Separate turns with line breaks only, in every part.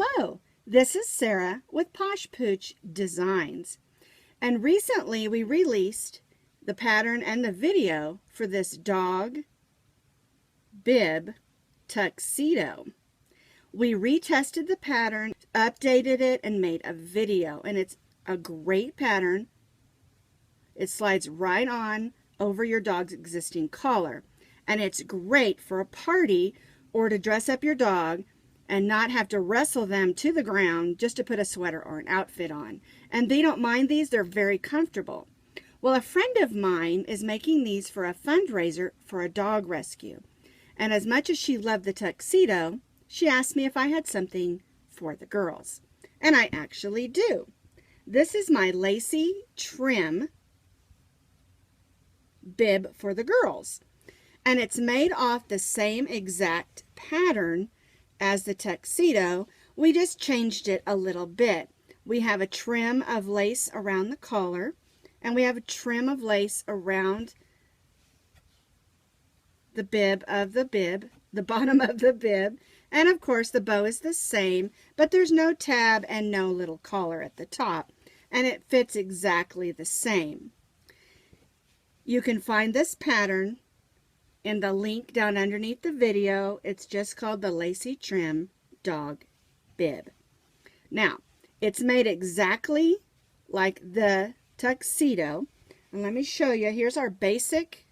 Hello, this is Sara with Posh Pooch Designs, and recently we released the pattern and the video for this dog bib tuxedo. We retested the pattern, updated it, and made a video, and it's a great pattern. It slides right on over your dog's existing collar, and it's great for a party or to dress up your dog and not have to wrestle them to the ground just to put a sweater or an outfit on. And they don't mind these. They're very comfortable. Well, a friend of mine is making these for a fundraiser for a dog rescue. And as much as she loved the tuxedo, she asked me if I had something for the girls. And I actually do. This is my Lacy trim bib for the girls. And it's made off the same exact pattern as the tuxedo. We just changed it a little bit. We have a trim of lace around the collar, and we have a trim of lace around the bib of the bib, the bottom of the bib, and of course the bow is the same, but there's no tab and no little collar at the top, and it fits exactly the same. You can find this pattern in the link down underneath the video. It's just called the Lacy Trim Dog Bib. Now, it's made exactly like the tuxedo. And let me show you. Here's our basic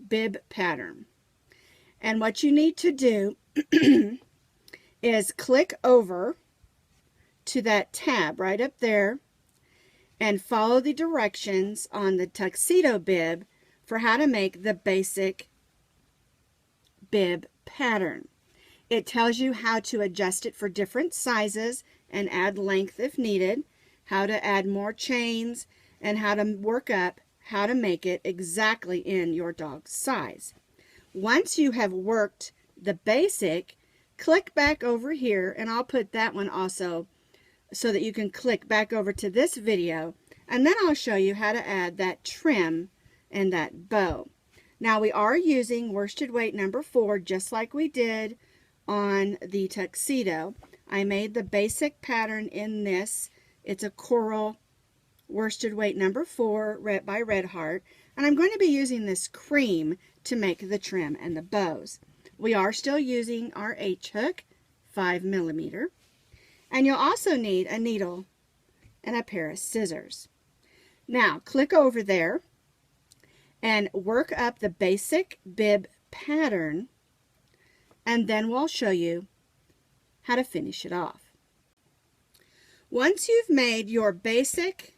bib pattern. And what you need to do is click over to that tab right up there and follow the directions on the tuxedo bib for how to make the basic bib pattern. It tells you how to adjust it for different sizes and add length if needed, how to add more chains, and how to work up how to make it exactly in your dog's size. Once you have worked the basic, click back over here, and I'll put that one also so that you can click back over to this video, and then I'll show you how to add that trim and that bow. Now we are using worsted weight number 4 just like we did on the tuxedo. I made the basic pattern in this. It's a coral worsted weight number 4 by Red Heart, and I'm going to be using this cream to make the trim and the bows. We are still using our H hook, 5mm, and you'll also need a needle and a pair of scissors. Now click over there and work up the basic bib pattern, and then we'll show you how to finish it off. Once you've made your basic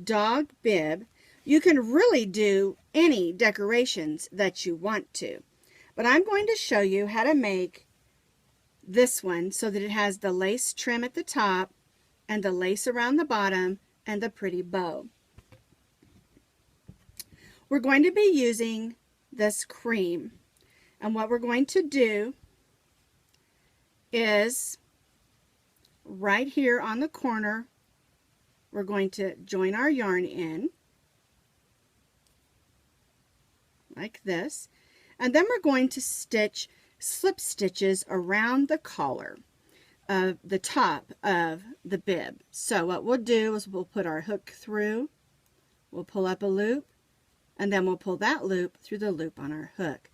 dog bib, you can really do any decorations that you want to. But I'm going to show you how to make this one so that it has the lace trim at the top and the lace around the bottom and the pretty bow. We're going to be using this cream, and what we're going to do is right here on the corner, we're going to join our yarn in like this, and then we're going to stitch slip stitches around the collar of the top of the bib. So what we'll do is we'll put our hook through, we'll pull up a loop, and then we'll pull that loop through the loop on our hook.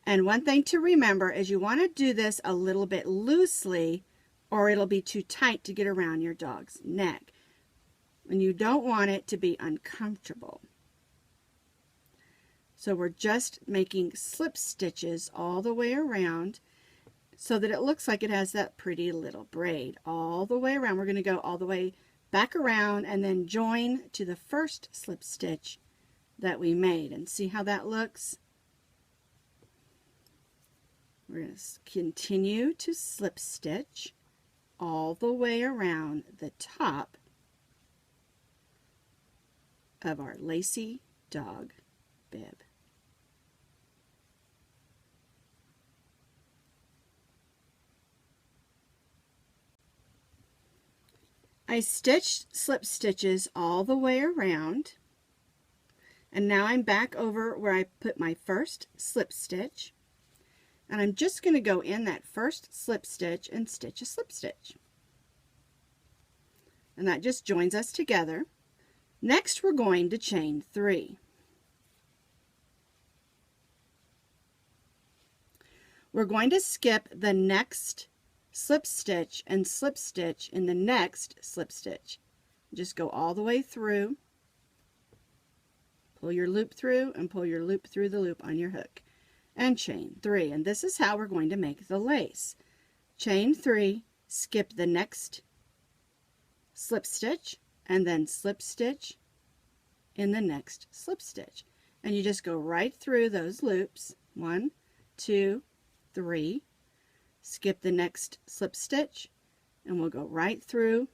And one thing to remember is you want to do this a little bit loosely, or it'll be too tight to get around your dog's neck. And you don't want it to be uncomfortable. So we're just making slip stitches all the way around so that it looks like it has that pretty little braid all the way around. We're going to go all the way back around and then join to the first slip stitch that we made, and see how that looks. We're going to continue to slip stitch all the way around the top of our Lacy dog bib. I stitched slip stitches all the way around, and now I'm back over where I put my first slip stitch. And I'm just going to go in that first slip stitch and stitch a slip stitch. And that just joins us together. Next, we're going to chain 3. We're going to skip the next slip stitch and slip stitch in the next slip stitch. Just go all the way through, pull your loop through, and pull your loop through the loop on your hook, and chain 3. And this is how we're going to make the lace. Chain 3, skip the next slip stitch, and then slip stitch in the next slip stitch. And you just go right through those loops. 1, 2, 3. Skip the next slip stitch, and we'll go right through,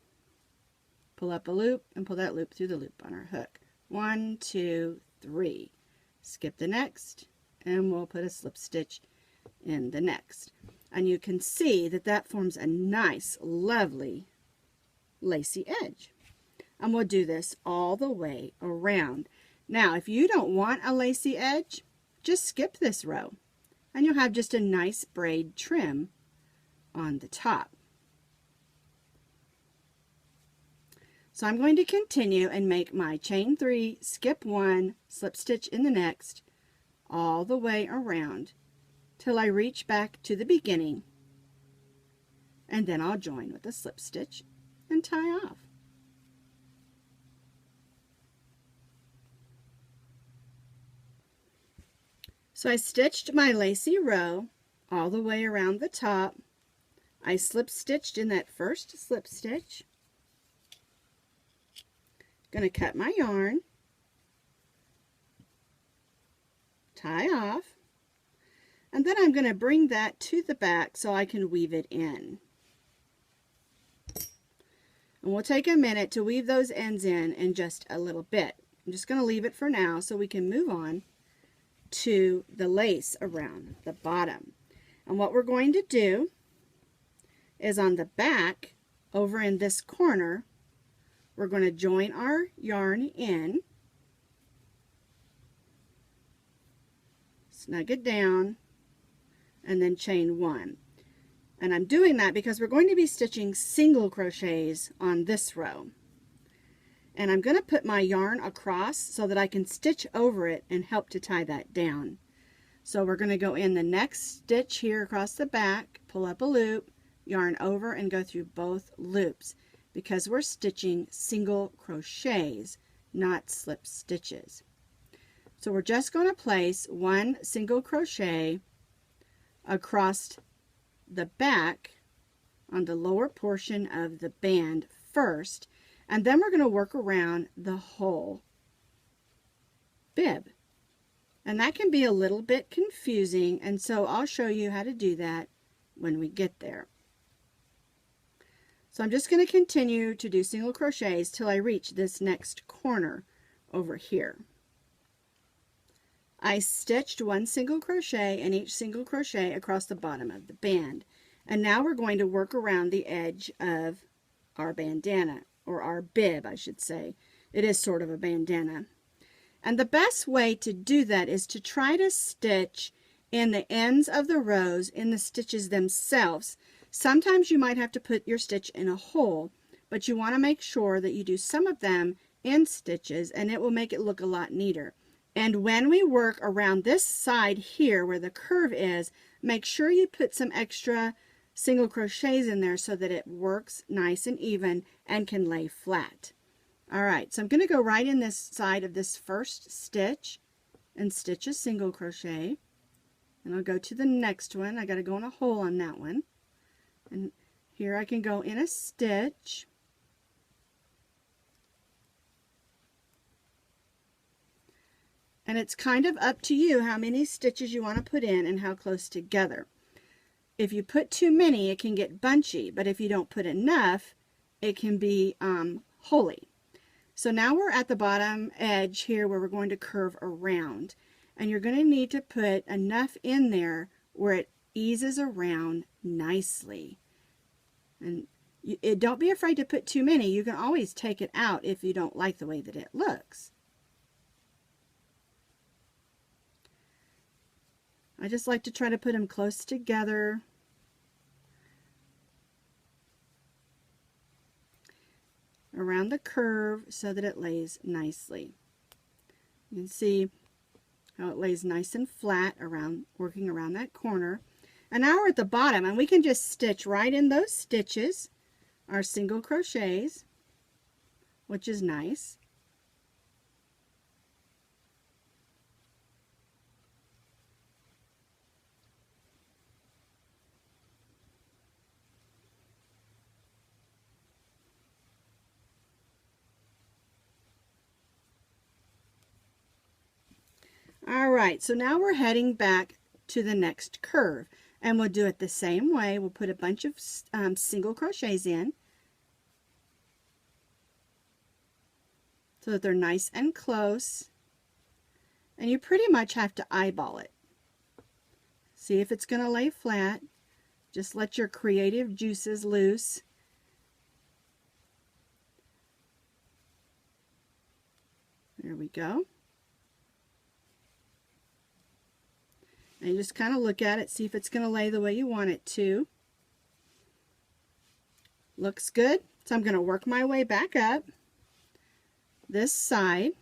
pull up a loop, and pull that loop through the loop on our hook. 1, 2, 3. Skip the next, and we'll put a slip stitch in the next. And you can see that that forms a nice, lovely lacy edge. And we'll do this all the way around. Now, if you don't want a lacy edge, just skip this row, and you'll have just a nice braid trim on the top. So I'm going to continue and make my chain 3, skip 1, slip stitch in the next, all the way around till I reach back to the beginning, and then I'll join with a slip stitch and tie off. So I stitched my lacy row all the way around the top. I slip stitched in that first slip stitch. Going to cut my yarn, tie off, and then I'm going to bring that to the back so I can weave it in. And we'll take a minute to weave those ends in just a little bit. I'm just going to leave it for now so we can move on to the lace around the bottom. And what we're going to do is on the back, over in this corner, we're going to join our yarn in, snug it down, and then chain 1. And I'm doing that because we're going to be stitching single crochets on this row. And I'm going to put my yarn across so that I can stitch over it and help to tie that down. So we're going to go in the next stitch here across the back, pull up a loop, yarn over, and go through both loops because we're stitching single crochets, not slip stitches. So we're just going to place 1 single crochet across the back on the lower portion of the band first, and then we're going to work around the whole bib. And that can be a little bit confusing, and so I'll show you how to do that when we get there. So I'm just going to continue to do single crochets till I reach this next corner over here. I stitched 1 single crochet in each single crochet across the bottom of the band. And now we're going to work around the edge of our bandana, or our bib, I should say. It is sort of a bandana. And the best way to do that is to try to stitch in the ends of the rows in the stitches themselves. Sometimes you might have to put your stitch in a hole, but you want to make sure that you do some of them in stitches, and it will make it look a lot neater. And when we work around this side here where the curve is, make sure you put some extra single crochets in there so that it works nice and even and can lay flat. Alright, so I'm going to go right in this side of this first stitch and stitch a single crochet, and I'll go to the next one. I got to go in a hole on that one, and here I can go in a stitch, and it's kind of up to you how many stitches you want to put in and how close together. If you put too many, it can get bunchy, but if you don't put enough, it can be holy. So now we're at the bottom edge here where we're going to curve around, and you're going to need to put enough in there where it eases around nicely. And don't be afraid to put too many. You can always take it out if you don't like the way that it looks. I just like to try to put them close together. Around the curve so that it lays nicely. You can see how it lays nice and flat around, working around that corner. And now we're at the bottom, and we can just stitch right in those stitches, our single crochets, which is nice. All right, so now we're heading back to the next curve, and we'll do it the same way. We'll put a bunch of single crochets in so that they're nice and close, and you pretty much have to eyeball it. See if it's going to lay flat. Just let your creative juices loose. There we go. And you just kind of look at it, see if it's going to lay the way you want it to. Looks good. So I'm going to work my way back up this side.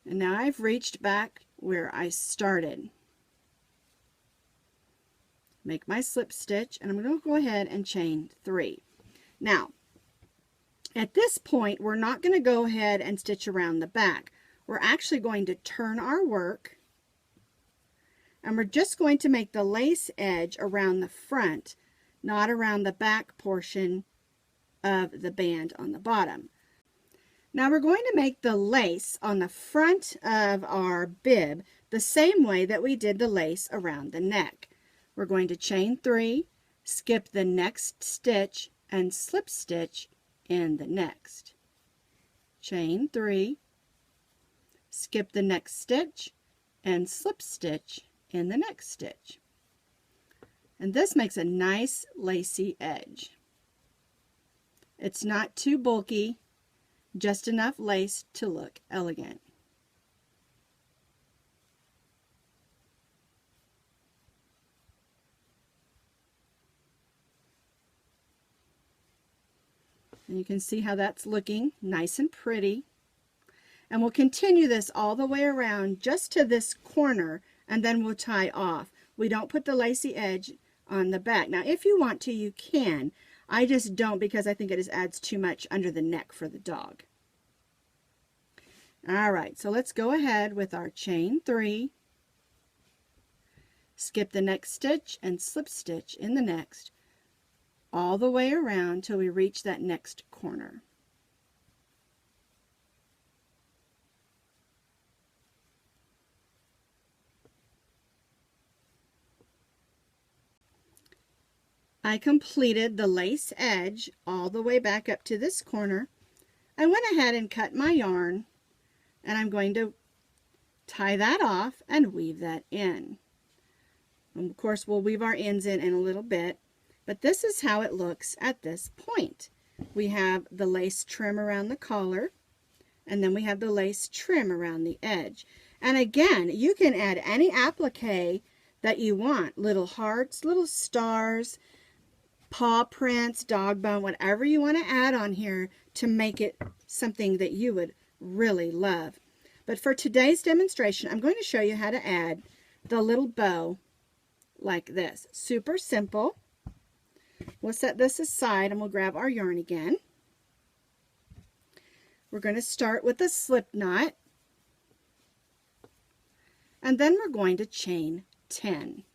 And now I've reached back where I started. Make my slip stitch, and I'm going to go ahead and chain 3. Now, at this point, we're not going to go ahead and stitch around the back. We're actually going to turn our work, and we're just going to make the lace edge around the front, not around the back portion of the band on the bottom. Now we're going to make the lace on the front of our bib the same way that we did the lace around the neck. We're going to chain 3, skip the next stitch, and slip stitch in the next. Chain 3, skip the next stitch, and slip stitch in the next stitch. And this makes a nice lacy edge. It's not too bulky, just enough lace to look elegant. And you can see how that's looking nice and pretty. And we'll continue this all the way around just to this corner, and then we'll tie off. We don't put the lacy edge on the back. Now if you want to, you can. I just don't, because I think it just adds too much under the neck for the dog. Alright, so let's go ahead with our chain 3, skip the next stitch, and slip stitch in the next, all the way around till we reach that next corner. I completed the lace edge all the way back up to this corner. I went ahead and cut my yarn, and I'm going to tie that off and weave that in. And of course, we'll weave our ends in a little bit, but this is how it looks at this point. We have the lace trim around the collar, and then we have the lace trim around the edge. And again, you can add any applique that you want, little hearts, little stars, paw prints, dog bone, whatever you want to add on here to make it something that you would really love. But for today's demonstration, I'm going to show you how to add the little bow like this. Super simple. We'll set this aside and we'll grab our yarn again. We're going to start with a slip knot, and then we're going to chain 10.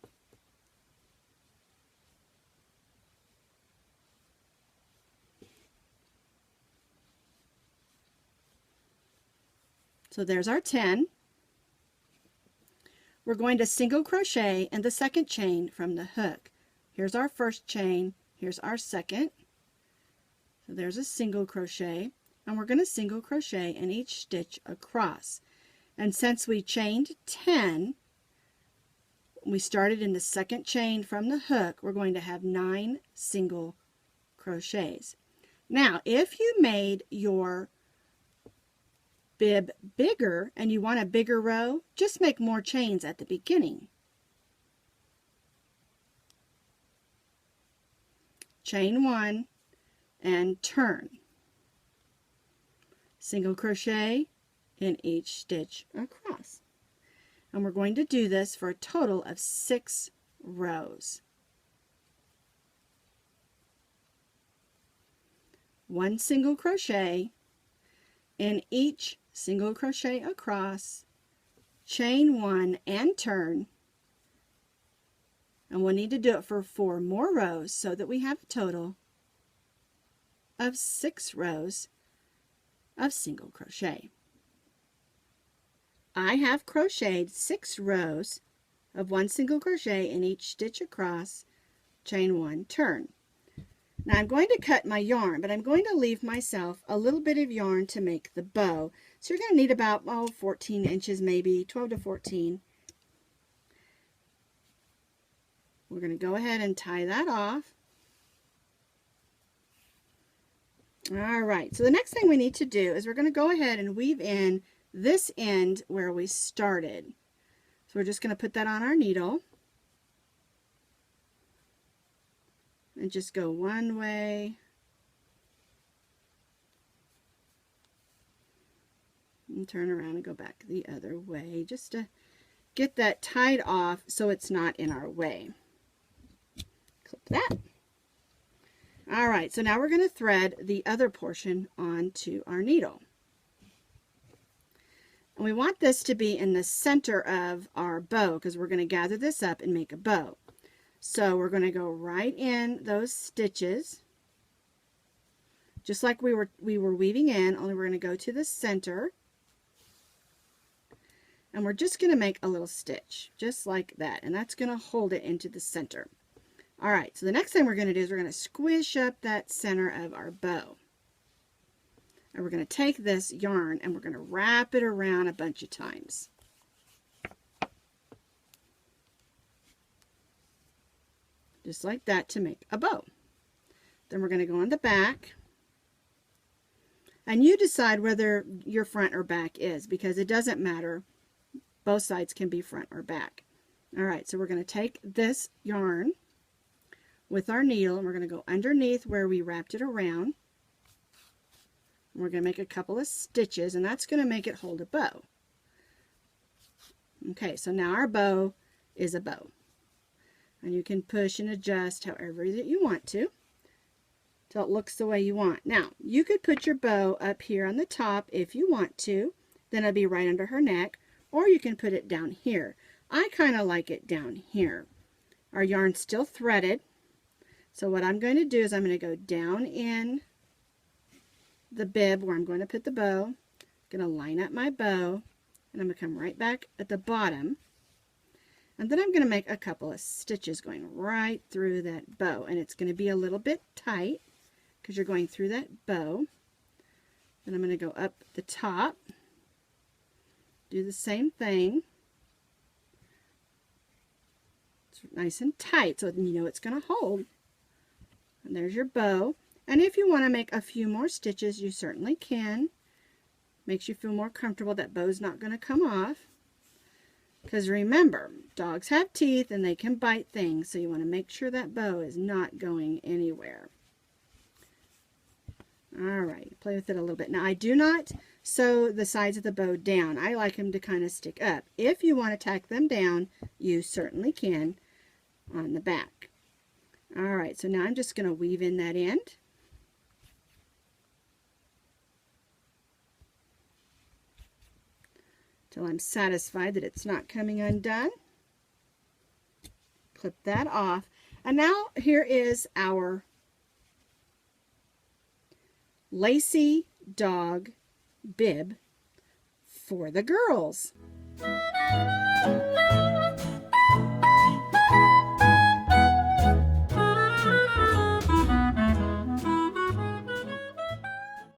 So there's our 10. We're going to single crochet in the second chain from the hook. Here's our first chain, here's our second. So there's a single crochet, and we're going to single crochet in each stitch across. And since we chained 10, we started in the second chain from the hook, we're going to have 9 single crochets. Now, if you made your bib bigger and you want a bigger row, just make more chains at the beginning. Chain 1 and turn. Single crochet in each stitch across. And we're going to do this for a total of 6 rows. 1 single crochet in each single crochet across, chain 1 and turn, and we'll need to do it for 4 more rows so that we have a total of 6 rows of single crochet. I have crocheted 6 rows of 1 single crochet in each stitch across, chain 1, turn. Now I'm going to cut my yarn, but I'm going to leave myself a little bit of yarn to make the bow. So you're going to need about 14 inches, maybe 12 to 14. We're going to go ahead and tie that off. All right, so the next thing we need to do is we're going to go ahead and weave in this end where we started. So we're just going to put that on our needle and just go one way and turn around and go back the other way just to get that tied off so it's not in our way. Clip that. All right, so now we're going to thread the other portion onto our needle. And we want this to be in the center of our bow because we're going to gather this up and make a bow. So we're going to go right in those stitches, just like we were weaving in, only we're going to go to the center. And we're just going to make a little stitch, just like that. And that's going to hold it into the center. All right, so the next thing we're going to do is we're going to squish up that center of our bow. And we're going to take this yarn and we're going to wrap it around a bunch of times. Just like that to make a bow. Then we're going to go on the back. And you decide whether your front or back is, because it doesn't matter. Both sides can be front or back. All right, so we're going to take this yarn with our needle and we're going to go underneath where we wrapped it around. And we're going to make a couple of stitches and that's going to make it hold a bow. Okay, so now our bow is a bow. And you can push and adjust however that you want to till it looks the way you want. Now, you could put your bow up here on the top if you want to. Then it'll be right under her neck. Or you can put it down here. I kind of like it down here. Our yarn's still threaded. So what I'm going to do is I'm going to go down in the bib where I'm going to put the bow. I'm going to line up my bow. And I'm going to come right back at the bottom. And then I'm going to make a couple of stitches going right through that bow. And it's going to be a little bit tight because you're going through that bow. Then I'm going to go up the top. Do the same thing. It's nice and tight so you know it's going to hold. And there's your bow. And if you want to make a few more stitches, you certainly can. Makes you feel more comfortable. That bow's not going to come off. Because remember, dogs have teeth and they can bite things, so you want to make sure that bow is not going anywhere. Alright, play with it a little bit. Now I do not sew the sides of the bow down. I like them to kind of stick up. If you want to tack them down, you certainly can on the back. Alright, so now I'm just going to weave in that end. Till I'm satisfied that it's not coming undone. Clip that off. And now here is our Lacy dog bib for the girls.